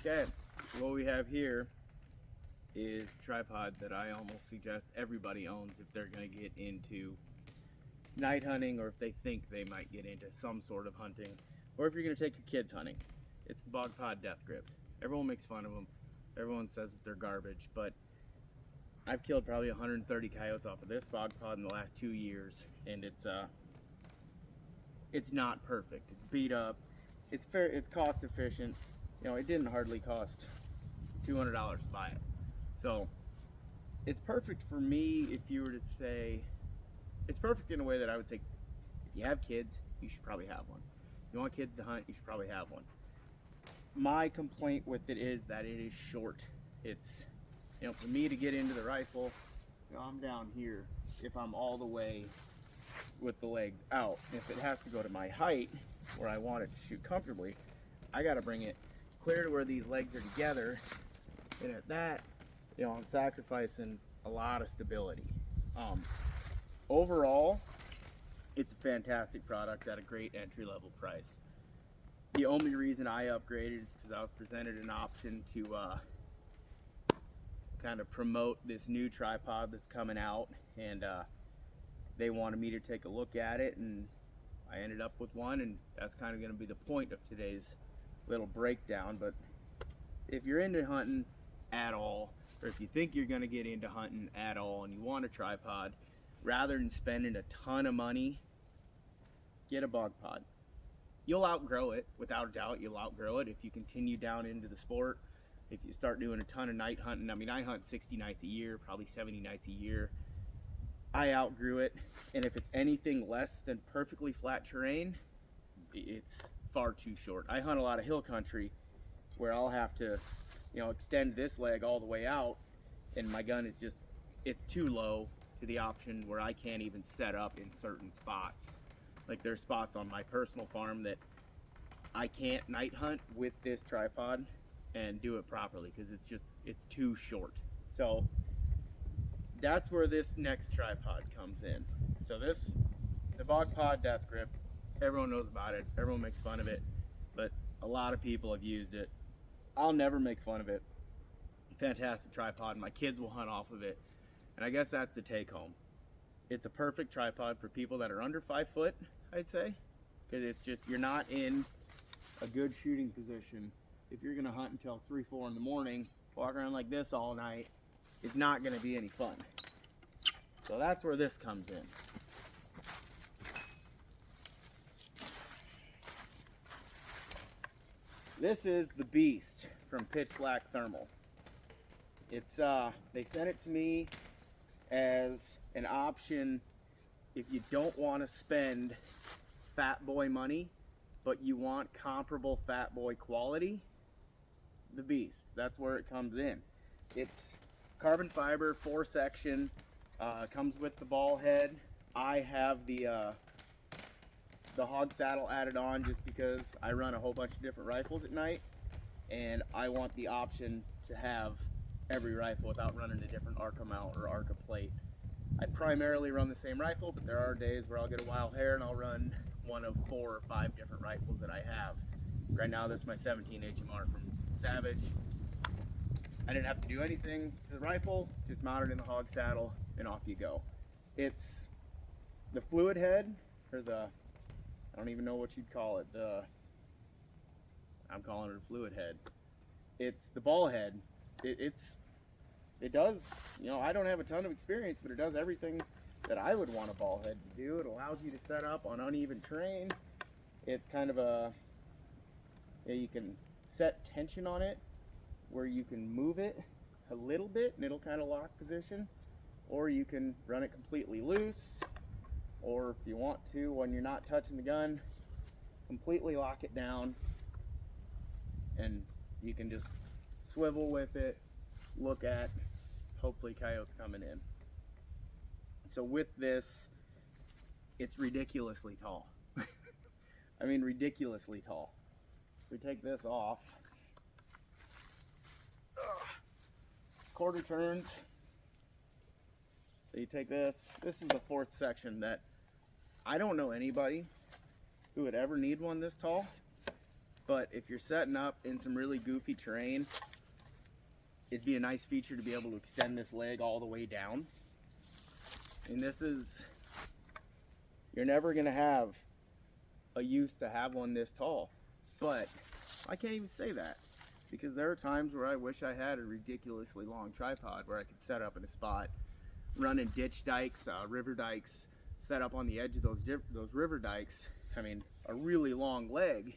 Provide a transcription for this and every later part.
Okay, what we have here is a tripod that I almost suggest everybody owns if they're going to get into night hunting, or if they think they might get into some sort of hunting, or if you're going to take your kids hunting. It's the Bog Pod Deathgrip. Everyone makes fun of them. Everyone says that they're garbage, but I've killed probably 130 coyotes off of this Bog Pod in the last 2 years, and it's not perfect. It's beat up. It's fair. It's cost efficient. You know, it didn't hardly cost $200 to buy it. So it's perfect for me. If you were to say, it's perfect in a way that I would say, if you have kids, you should probably have one. If you want kids to hunt, you should probably have one. My complaint with it is that it is short. It's, you know, for me to get into the rifle, you know, I'm down here. If I'm all the way with the legs out, if it has to go to my height where I want it to shoot comfortably, I got to bring it clear to where these legs are together, and at that, you know, I'm sacrificing a lot of stability. Overall, it's a fantastic product at a great entry-level price. The only reason I upgraded is because I was presented an option to kind of promote this new tripod that's coming out, and they wanted me to take a look at it, and I ended up with one, and that's kind of going to be the point of today's little breakdown. But if you're into hunting at all, or if you think you're going to get into hunting at all and you want a tripod, rather than spending a ton of money, get a Bog Pod. You'll outgrow it, without a doubt. You'll outgrow it if you continue down into the sport. If you start doing a ton of night hunting, I mean, I hunt 60 nights a year, probably 70 nights a year. I outgrew it, and if it's anything less than perfectly flat terrain, it's far too short. I hunt a lot of hill country where I'll have to, you know, extend this leg all the way out, and my gun is just, it's too low to the option where I can't even set up in certain spots. Like, there's spots on my personal farm that I can't night hunt with this tripod and do it properly because it's too short. So that's where this next tripod comes in. So the Bog Pod Deathgrip, everyone knows about it, everyone makes fun of it, but a lot of people have used it. I'll never make fun of it. Fantastic tripod. My kids will hunt off of it, and I guess that's the take home. It's a perfect tripod for people that are under 5 foot, I'd say, because it's just, you're not in a good shooting position. If you're gonna hunt until 3, 4 in the morning, walk around like this all night, it's not gonna be any fun. So that's where this comes in. This is the Beast from Pitch Black Thermal. It's they sent it to me as an option if you don't want to spend fat boy money, but you want comparable fat boy quality. The Beast, that's where it comes in. It's carbon fiber, 4-section, comes with the ball head. I have the hog saddle added on just because I run a whole bunch of different rifles at night, and I want the option to have every rifle without running a different ARCA mount or ARCA plate. I primarily run the same rifle, but there are days where I'll get a wild hair and I'll run one of 4 or 5 different rifles that I have. Right now, this is my 17 HMR from Savage. I didn't have to do anything to the rifle, just mount it in the hog saddle and off you go. It's the fluid head, or the, I don't even know what you'd call it, I'm calling it a fluid head. It's the ball head. It does, you know, I don't have a ton of experience, but it does everything that I would want a ball head to do. It allows you to set up on uneven terrain. It's kind of a, you can set tension on it where you can move it a little bit and it'll kind of lock position, or you can run it completely loose, or if you want to, when you're not touching the gun, completely lock it down, and you can just swivel with it, look at hopefully coyotes coming in. So with this, it's ridiculously tall. I mean, ridiculously tall. We take this off, quarter turns. So you take this is the 4th section that I don't know anybody who would ever need one this tall. But if you're setting up in some really goofy terrain, it'd be a nice feature to be able to extend this leg all the way down. And this is, you're never gonna have a use to have one this tall. But I can't even say that, because there are times where I wish I had a ridiculously long tripod where I could set up in a spot, running ditch dikes, river dikes, set up on the edge of those river dikes. I mean, a really long leg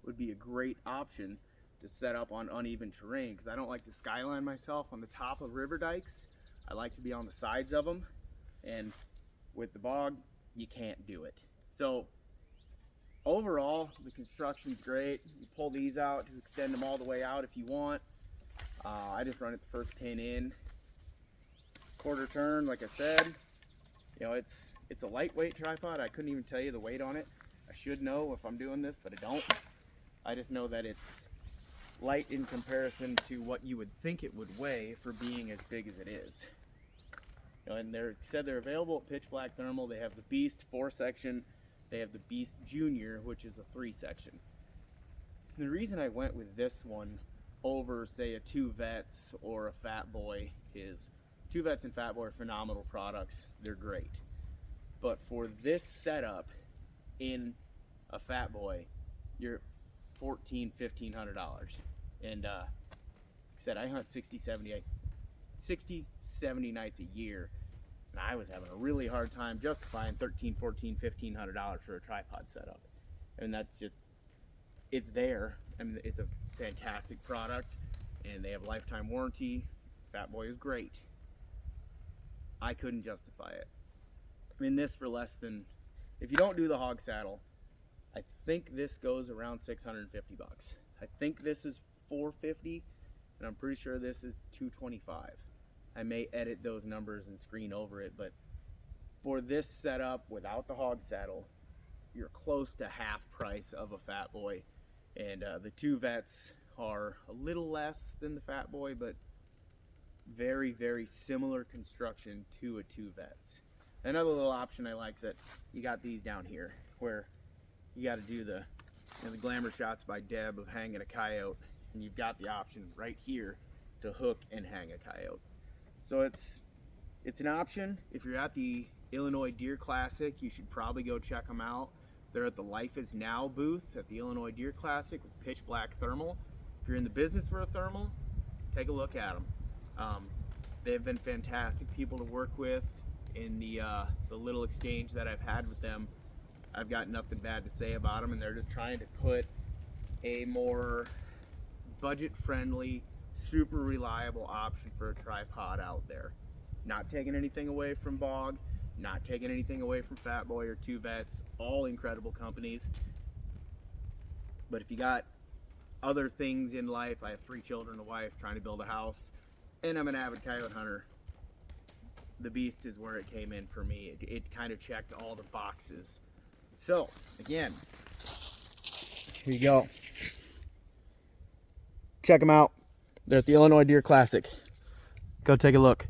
would be a great option to set up on uneven terrain, because I don't like to skyline myself on the top of river dikes. I like to be on the sides of them, and with the bog, you can't do it. So overall, the construction's great. You pull these out to extend them all the way out if you want. I just run it the first pin in. Quarter turn, like I said. You know, it's a lightweight tripod. I couldn't even tell you the weight on it. I should know if I'm doing this, but I don't. I just know that it's light in comparison to what you would think it would weigh for being as big as it is. You know, and they're available at Pitch Black Thermal. They have the Beast 4-section. They have the Beast Junior, which is a 3-section. And the reason I went with this one over, say, a 2 Vets or a Fat Boy is 2 Vets and Fat Boy are phenomenal products. They're great. But for this setup in a Fat Boy, you're $1,400–$1,500. And like I said, I hunt 60, 70 nights a year, and I was having a really hard time justifying $1,300, $1,400, $1,500 for a tripod setup. And that's just, it's there. I mean, it's a fantastic product, and they have a lifetime warranty. Fat Boy is great. I couldn't justify it. I mean, this for less than, if you don't do the hog saddle, I think this goes around $650. I think this is $450, and I'm pretty sure this is $225. I may edit those numbers and screen over it, but for this setup without the hog saddle, you're close to half price of a Fat Boy. And the 2 Vets are a little less than the Fat Boy, but very, very similar construction to a 2 Vets. Another little option I like is that you got these down here where you got to do the glamour shots by Deb of hanging a coyote, and you've got the option right here to hook and hang a coyote. So it's an option. If you're at the Illinois Deer Classic, you should probably go check them out. They're at the Life is Now booth at the Illinois Deer Classic with Pitch Black Thermal. If you're in the business for a thermal, take a look at them. They've been fantastic people to work with. In the little exchange that I've had with them, I've got nothing bad to say about them, and they're just trying to put a more budget-friendly, super reliable option for a tripod out there. Not taking anything away from Bog, not taking anything away from Fat Boy or 2 Vets, all incredible companies. But if you got other things in life, I have 3 children, a wife, trying to build a house, and I'm an avid coyote hunter, the Beast is where it came in for me. It kind of checked all the boxes. So, again, here you go. Check them out. They're at the Illinois Deer Classic. Go take a look.